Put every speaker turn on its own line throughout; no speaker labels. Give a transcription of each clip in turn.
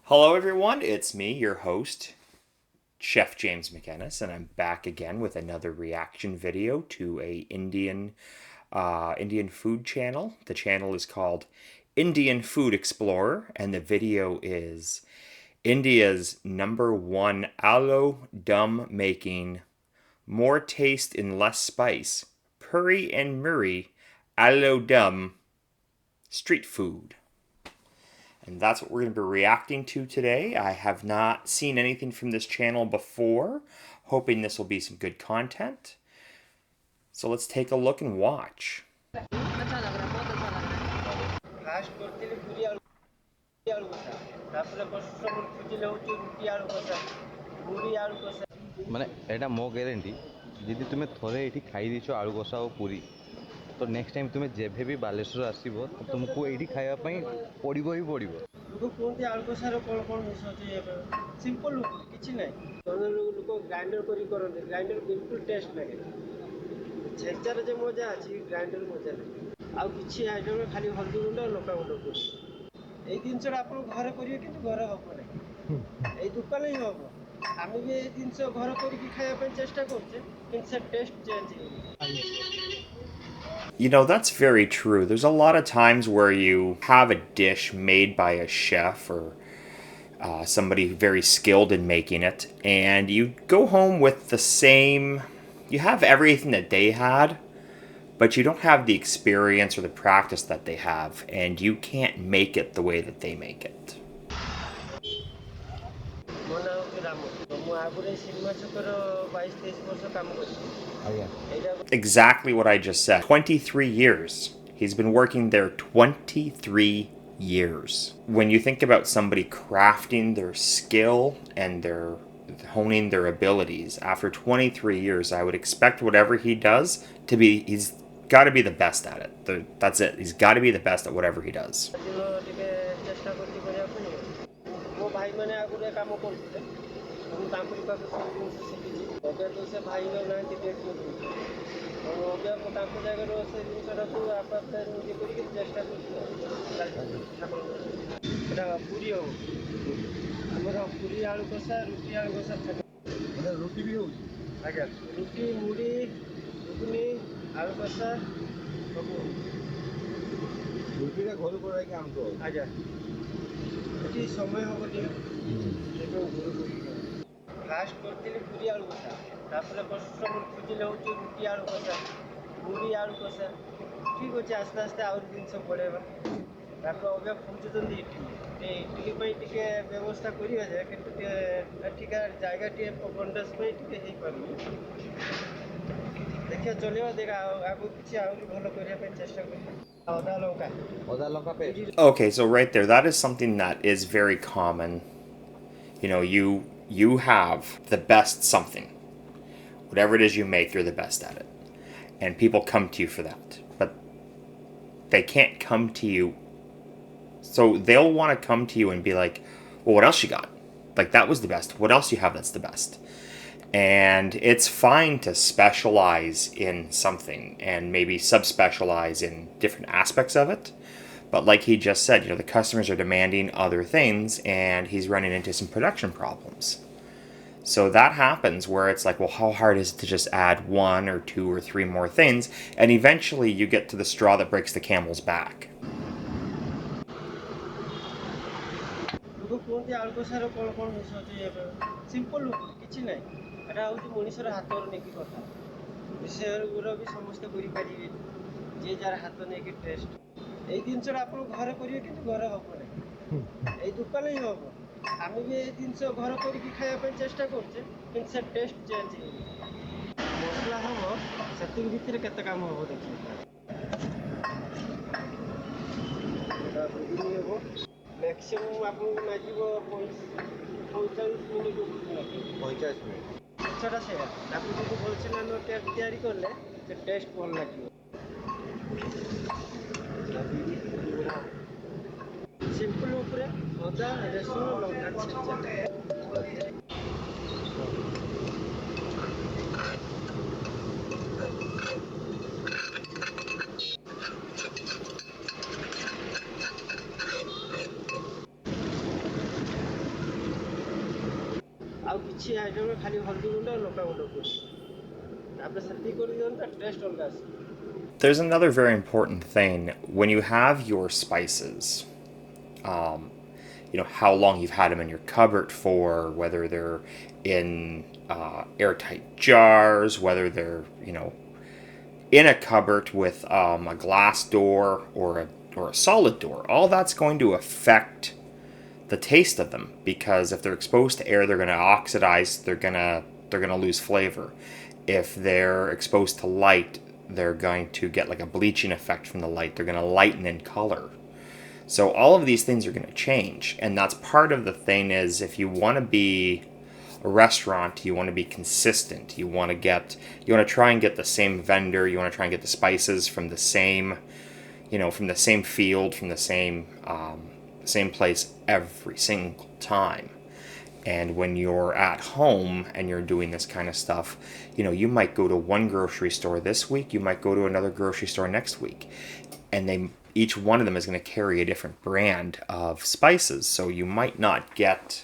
Hello, everyone. It's me, your host, Chef James MacInnis, and I'm back again with another reaction video to a Indian food channel. The channel is called Indian Food Explorer, and the video is India's #1 Aloo Dum making more taste and less spice. Puri and Muri Aloo Dum street food. And that's what we're going to be reacting to today. I have not seen anything from this channel before. Hoping this will be some good content. So let's take a look and watch.
মানে এটা মো গ্যারেଣ୍ଟି ଯଦି ତୁମେ ଥରେ ଏଇଠି ଖାଇ ଦେଇଛ ଆଳୁ କଷା ଆଉ ପୁରୀ ତ ନେକ୍ସଟ ଟାଇମ୍ ତୁମେ ଯେବେ ବି ବାଲେଶ୍ୱର ଆସିବ ତ ତୁମକୁ ଏଇଠି ଖାଇବା ପାଇଁ ପଡ଼ିବ ହିଁ ପଡ଼ିବ।
ଲୋକ କୁହନ୍ତି ଆଳୁ କଷାର କ'ଣ କ'ଣ ମିଶାଉଛି ସିମ୍ପଲ୍ କିଛି ନାହିଁ। ଜଣେ ଲୋକ ଗ୍ରାଇଣ୍ଡର କରି କରନ୍ତି, ଗ୍ରାଇଣ୍ଡର ବିଲକୁଲ ଟେଷ୍ଟ ଲାଗେ। ଛେଚାର ଯେ ମଜା ଅଛି ଗ୍ରାଇଣ୍ଡର ମଜା ନାହିଁ। ଆଉ କିଛି ଆଇଟମ୍ ଖାଲି ହଳଦୀ ଗୁଣ୍ଡ ଆଉ ଲଙ୍କା ଗୁଣ୍ଡ କରୁଛି। ଏଇ ଜିନିଷଟା ଆପଣ ଘରେ କରିବେ କିନ୍ତୁ ଘରେ ହେବ ନାହିଁ, ଏଇ ଦୋକାନରେ ହିଁ ହେବ। ଆମେ ବି ଏଇ ଜିନିଷ ଘର କରିକି ଖାଇବା ପାଇଁ ଚେଷ୍ଟା କରୁଛେ କିନ୍ତୁ ସେ ଟେଷ୍ଟ ଚେଞ୍ଜ ହେଇନି।
You know, that's very true. There's a lot of times where you have a dish made by a chef or somebody very skilled in making it, and you go home with the same. You have everything that they had, but you don't have the experience or the practice that they have, and you can't make it the way that they make it. Exactly what I just said. 23 years. He's been working there 23 years. When you think about somebody crafting their skill and their honing their abilities after 23 years, I would expect whatever he does to be, he's got to be the best at it. That's it. He's got to be the best at whatever he does.
Puri ଆଳୁ କଷା, ରୁଟି ଆଳୁ କଷା,
ରୁଟି ବି ହେଉଛି
ଆଜ୍ଞା ରୁଟି ମୁଢ଼ି ଘୁଗୁନି ଆଳୁ କଷା ସବୁ
ରୁଟିଟା ଘରୁ କରାଇକି ଆଣୁଛୁ
ଆଜ୍ଞା। ଏଠି ସମୟ ହେବ ଟିକେ ଫାଷ୍ଟ କରିଥିଲି ପୁରୀ ଆଳୁ କଷା, ତାପରେ କଷ୍ଟମର ଖୋଜିଲେ ହେଉଛି ରୁଟି ଆଳୁ କଷା, ମୁଢ଼ି ଆଳୁ କଷା। ଠିକ୍ ଅଛି, ଆସ୍ତେ ଆସ୍ତେ ଆହୁରି ଜିନିଷ ବଢ଼େଇବା। ତାପରେ ଅବିକା ଖୋଜୁଛନ୍ତି ଇଟିଲି ପାଇଁ ଟିକେ ବ୍ୟବସ୍ଥା କରିବା ଯେ କିନ୍ତୁ ଟିକେ ଏଠିକା ଜାଗା ଟିକେ ବଣ୍ଡେଜ ପାଇଁ ଟିକେ ହେଇପାରୁନି। ଦେଖିବା ଚଳିବା, ଦେଖା ଆଗକୁ କିଛି ଆହୁରି ଭଲ କରିବା ପାଇଁ ଚେଷ୍ଟା କରିବା।
ଅଦା ଲଙ୍କା paste.
Okay, so right there, that is something that is very common. You know, you have the best something. Whatever it is you make, you're the best at it. And people come to you for that. But they can't come to you. So they'll want to come to you and be like, well, what else you got? Like, that was the best. What else you have that's the best? And it's fine to specialize in something and maybe subspecialize in different aspects of it. But like he just said, you know, the customers are demanding other things and he's running into some production problems. So that happens where it's like, well, how hard is it to just add 1 or 2 or 3 more things? And eventually you get to the straw that breaks the camel's back.
ଲୋକ କୁହନ୍ତି ଆଳୁ କଷାର କ'ଣ କ'ଣ ମିଶାଉଛି simple କିଛି ନାହିଁ। ଏଇଟା ହେଉଛି ମଣିଷର ହାତର ନେଇକି କଥା। ବିଷୟଗୁଡ଼ା ବି ସମସ୍ତେ କରିପାରିବେ, ଯିଏ ଯାହାର ହାତ ନେଇକି ଟେଷ୍ଟ। ଏଇ ଜିନିଷଟା ଆପଣ ଘରେ କରିବେ କିନ୍ତୁ ଘରେ ହେବ ନାହିଁ, ଏଇ ଦୋକାନରେ ହିଁ ହେବ। ଆମେ ବି ଏଇ ଜିନିଷ ଘର କରିକି ଖାଇବା ପାଇଁ ଚେଷ୍ଟା କରୁଛେ କିନ୍ତୁ ସେ ଟେଷ୍ଟ ଚେଞ୍ଜ ହେଇନି। ମସଲା ହେବ, ସେତିକି ଭିତରେ କେତେ କାମ ହେବ ଦେଖିବେ। ଘୁଗୁନି ହେବ, ମ୍ୟାକ୍ସିମମ୍ ଆପଣଙ୍କୁ ଲାଗିବ 45 ମିନିଟ୍ ଉପରକୁ ଲାଗିବ।
45 ମିନିଟ୍।
ଜିନିଷଟା ସେଇଆ, ତାକୁ ଯଦି ଭଲସେ ଆମେ ତିଆରି କଲେ ସେ ଟେଷ୍ଟ ଭଲ ଲାଗିବ। ସିମ୍ପଲ୍ ଉପରେ ଅଦା ରସୁଣ ଲଙ୍କା ଛେଚା। ଆଉ କିଛି ଆଇଟମ୍ରେ ଖାଲି ହଳଦୀ ଗୁଣ୍ଡ ଆଉ ଲଙ୍କା ଗୁଣ୍ଡ କରୁଛି ତାପରେ ସେତିକି କରିଦିଅନ୍ତୁ ତା ଟେଷ୍ଟ ଅଲଗା ଆସିବ।
There's another very important thing when you have your spices. Um, how long you've had them in your cupboard for, whether they're in airtight jars, whether they're in a cupboard with a glass door or a solid door. All that's going to affect the taste of them, because if they're exposed to air, they're going to oxidize. They're going to lose flavor. If they're exposed to light, they're going to get like a bleaching effect from the light. They're going to lighten in color. So all of these things are going to change, and that's part of the thing. Is if you want to be a restaurant, you want to be consistent. You want to try and get the same vendor. You want to try and get the spices from the same, from the same field, from the same place every single time. And when you're at home and you're doing this kind of stuff, you might go to one grocery store this week, you might go to another grocery store next week, and each one of them is going to carry a different brand of spices. So you might not get,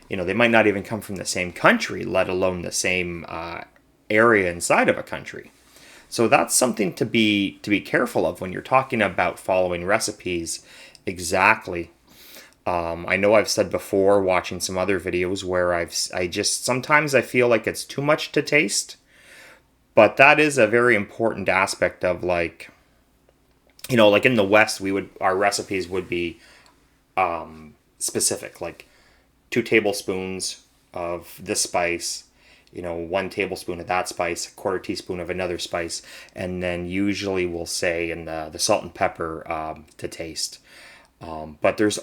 they might not even come from the same country, let alone the same area inside of a country. So that's something to be careful of when you're talking about following recipes exactly. I know I've said before, watching some other videos, where sometimes I feel like it's too much to taste, but that is a very important aspect of like in the West, our recipes would be specific, like 2 tablespoons of this spice, 1 tablespoon of that spice, a quarter teaspoon of another spice, and then usually we'll say in the salt and pepper to taste. But there is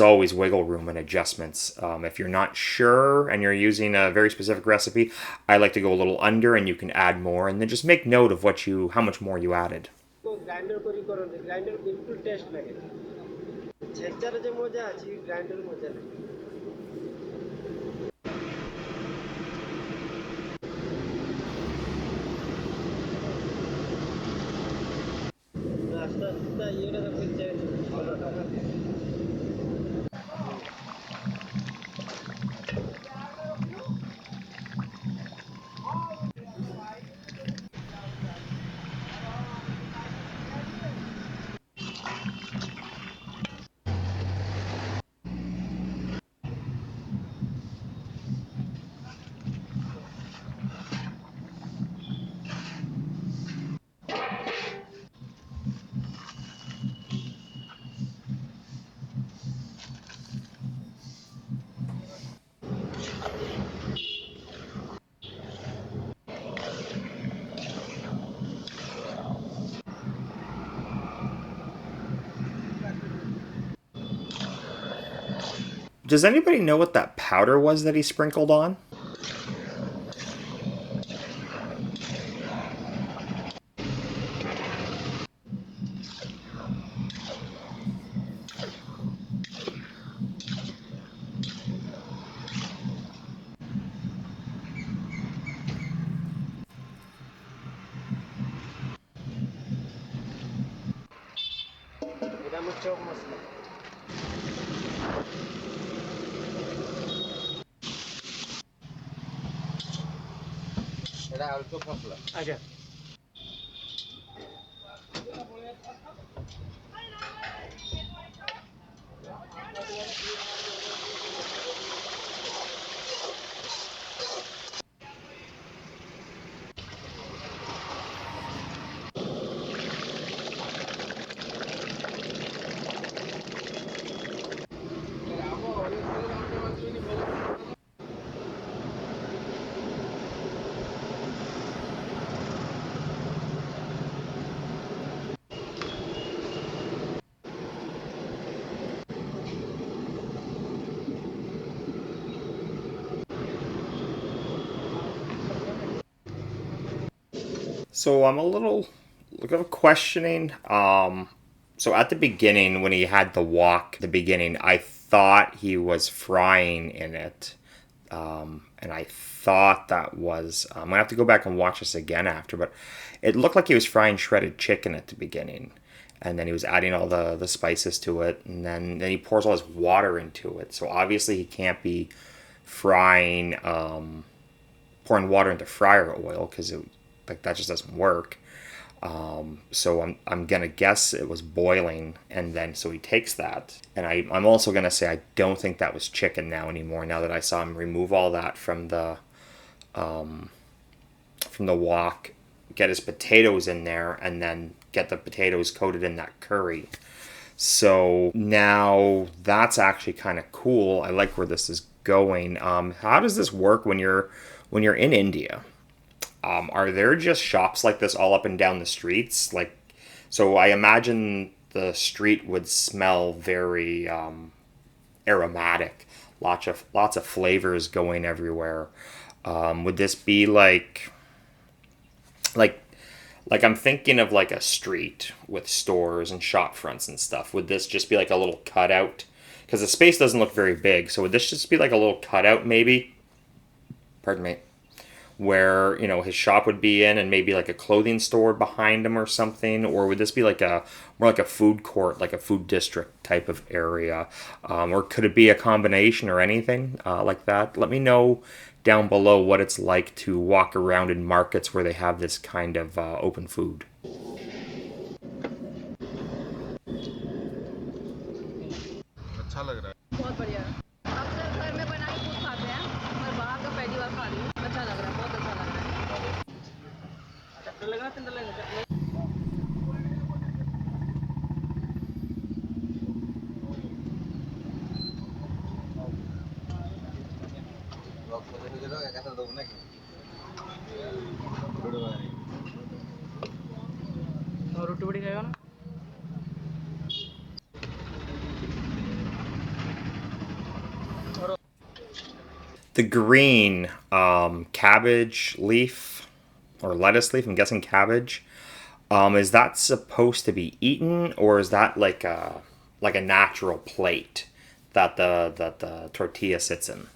always wiggle room and adjustments. If you're not sure and you're using a very specific recipe, I like to go a little under, and you can add more, and then just make note of how much more you added.
Grinder କରି କରନ୍ତି grinder ବିଲକୁଲ test ଲାଗେ ଛେଚାର ଯେ ମଜା ଅଛି grinder ମଜା ଲାଗେ ଆସ୍ତେ ଆସ୍ତେ ଇଏଟା
Does anybody know what that powder was that he sprinkled on?
এটা আমার চপ মশলা
এটা আলু চপ মশলা
আচ্ছা
So I'm a little questioning. So at the beginning, when he had the wok, the beginning, I thought he was frying in it, and I thought that was. I'm gonna have to go back and watch this again after, but it looked like he was frying shredded chicken at the beginning, and then he was adding all the spices to it, and then he pours all his water into it. So obviously he can't be frying, pouring water into fryer oil because that just doesn't work. So I'm gonna guess it was boiling, and then so he takes that, and I'm also gonna say I don't think that was chicken now anymore. Now that I saw him remove all that from the wok, get his potatoes in there, and then get the potatoes coated in that curry. So now that's actually kind of cool. I like where this is going. How does this work when you're in India? Are there just shops like this all up and down the streets? Like, so I imagine the street would smell very aromatic, lots of flavors going everywhere. Would this be like like I'm thinking of like a street with stores and shop fronts and stuff. Would this just be like a little cutout? Because the space doesn't look very big. So would this just be like a little cutout maybe? Pardon me. Where, you know, his shop would be in and maybe like a clothing store behind him or something? Or would this be like a more like a food court, like a food district type of area? Or could it be a combination or anything like that? Let me know down below what it's like to walk around in markets where they have this kind of open food.
अच्छा लग रहा है।
बहुत बढ़िया। अक्सर घर में बना के खुद खाते हैं, पर बाहर का पहली बार खा रही हूँ। अच्छा लग रहा है, बहुत अच्छा लग रहा है। चक्कर लगा चक्कर। और रोटी बड़ी खाएगा ना?
The green cabbage leaf or lettuce leaf, I'm guessing cabbage, is that supposed to be eaten, or is that like a natural plate that the tortilla sits in?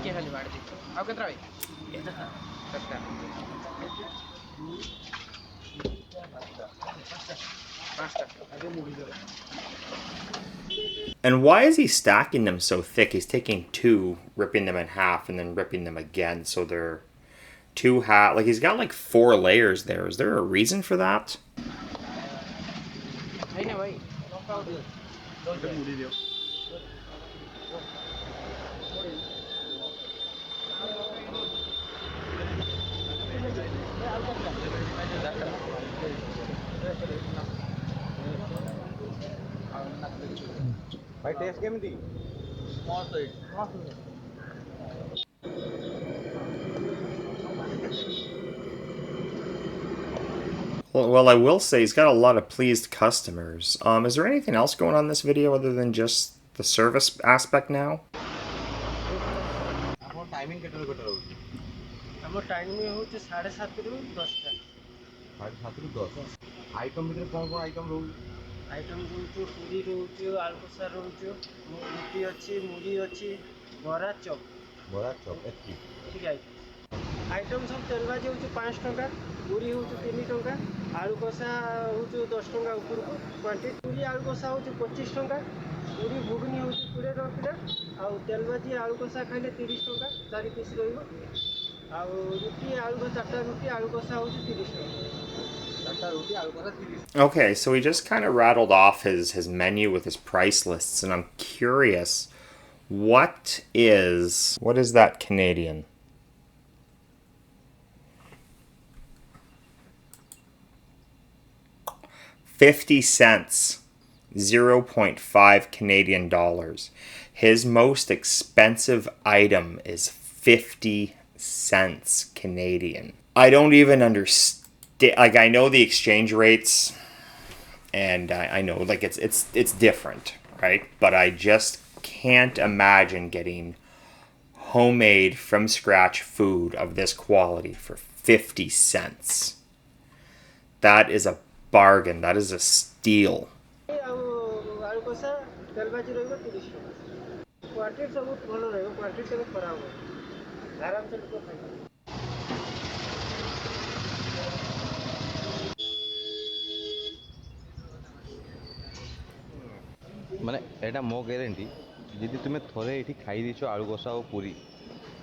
क्या खाली बाढ़ दी? आप कितना भाई? सबका।
And why is he stacking them so thick? He's taking two, ripping them in half, and then ripping them again, so they're two half. Like he's got like 4 layers there. Is there a reason for that?
नहीं ना भाई।
भाई test केमिति?
Well, I will say he's got a lot of pleased customers. Is there anything else going on in this video other than just the service aspect now?
ଆମ timing କେତେବେଳେ କେତେ ରହୁଛି?
ଆମ ଟାଇମିଂ ହେଉଛି 7:30ରୁ 10ଟା।
7:30ରୁ 10। ଆଇଟମ୍ ଭିତରେ କ'ଣ item ରହୁଛି?
Item ରହୁଛୁ ପୁରୀ ରହୁଛୁ, ଆଳୁ କଷା ରହୁଛୁ, ରୁଟି ଅଛି, ମୁଢ଼ି ଅଛି, ବରା ଚପ୍।
ବରା ଚପ୍ ଏତିକି।
ଠିକ୍ ଆଇଟମ୍ ସବୁ ତେଲ ଭାଜି ହେଉଛି 5 ଟଙ୍କା, ପୁରୀ ହେଉଛି 3 ଟଙ୍କା, ଆଳୁ କଷା ହେଉଛି 10 ଟଙ୍କା ଉପରକୁ କ୍ୱାଣ୍ଟିଟି। ପୁରୀ ଆଳୁ କଷା ହେଉଛି 25 ଟଙ୍କା, ପୁରୀ ଘୁଗୁନି ହେଉଛି 20 ଟଙ୍କା, ଆଉ ତେଲ ଭାଜି ଆଳୁ କଷା ଖାଇଲେ 30 ଟଙ୍କା, 4 ପିସ୍ ରହିବ। ଆଉ ରୁଟି ଆଳୁ 4ଟା ରୁଟି ଆଳୁ କଷା ହେଉଛି 30 ଟଙ୍କା।
Okay, so he just kind of rattled off his menu with his price lists, and I'm curious, what is that Canadian? $0.50, 0.5 Canadian dollars. His most expensive item is 50 cents Canadian. I don't even understand. Like, I know the exchange rates, and I know like it's different, right? But I just can't imagine getting homemade from scratch food of this quality for 50 cents. That is a bargain. That is a steal.
ଆଉ ଆଳୁ କଷା ତେଲ ଭାଜି ରହିବ 30 ଟଙ୍କା। Quantity ସବୁ ଭଲ ରହିବ, କ୍ୱାଣ୍ଟିଟି କେବେ ଖରାପ ହବନି, ଆରାମସେ ଲୋକ ଖାଇବେ।
ମାନେ ଏଇଟା ମୋ ଗ୍ୟାରେଣ୍ଟି, ଯଦି ତୁମେ ଥରେ ଏଇଠି ଖାଇ ଦେଇଛ ଆଳୁ କଷା ଆଉ ପୁରୀ,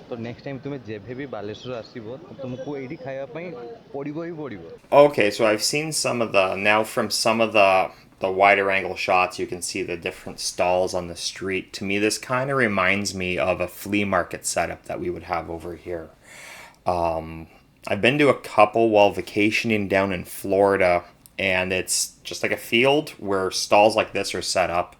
ତ ନେକ୍ସଟ ଟାଇମ୍ ତୁମେ ଯେବେ ବି ବାଲେଶ୍ୱର ଆସିବ ତ ତୁମକୁ ଏଇଠି ଖାଇବା ପାଇଁ ପଡ଼ିବ ହିଁ ପଡ଼ିବ।
Okay, so I've seen some of the now from some of the wider angle shots. You can see the different stalls on the street. To me, this kind of reminds me of a flea market setup that we would have over here. I've been to a couple while vacationing down in Florida, and it's just like a field where stalls like this are set up.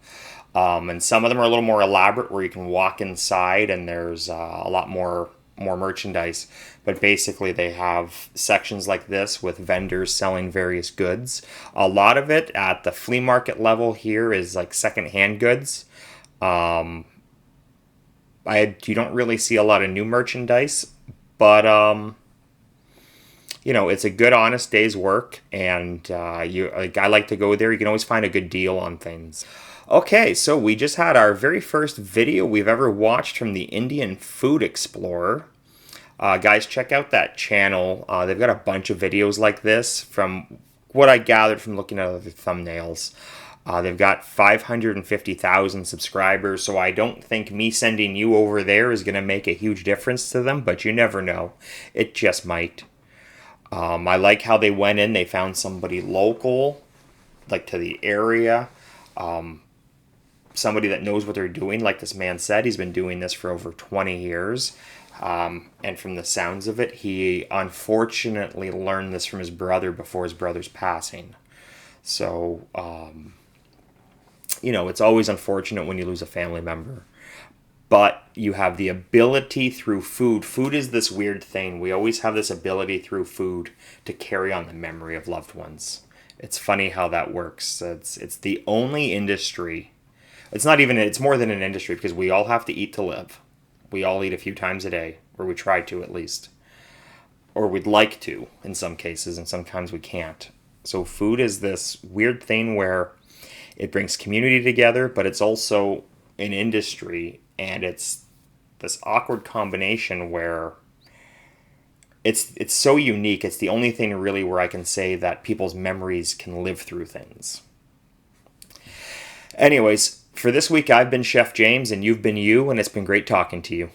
And some of them are a little more elaborate, where you can walk inside and there's a lot more merchandise. But basically, they have sections like this with vendors selling various goods. A lot of it at the flea market level here is like secondhand goods. You don't really see a lot of new merchandise, but it's a good, honest day's work, and I like to go there. You can always find a good deal on things. Okay, so we just had our very first video we've ever watched from the Indian Food Explorer. Guys, check out that channel. They've got a bunch of videos like this from what I gathered from looking at other thumbnails. They've got 550,000 subscribers, so I don't think me sending you over there is going to make a huge difference to them, but you never know. It just might. I like how they went in. They found somebody local, like to the area. Somebody that knows what they're doing. Like this man said, he's been doing this for over 20 years. And from the sounds of it, he unfortunately learned this from his brother before his brother's passing. So, it's always unfortunate when you lose a family member. But you have the ability through food. Food is this weird thing. We always have this ability through food to carry on the memory of loved ones. It's funny how that works. It's the only industry. It's more than an industry, because we all have to eat to live. We all eat a few times a day, or we try to at least. Or we'd like to in some cases, and sometimes we can't. So food is this weird thing where it brings community together, but it's also an industry, and it's this awkward combination where it's so unique. It's the only thing really where I can say that people's memories can live through things. Anyways, for this week, I've been Chef James, and you've been you, and it's been great talking to you.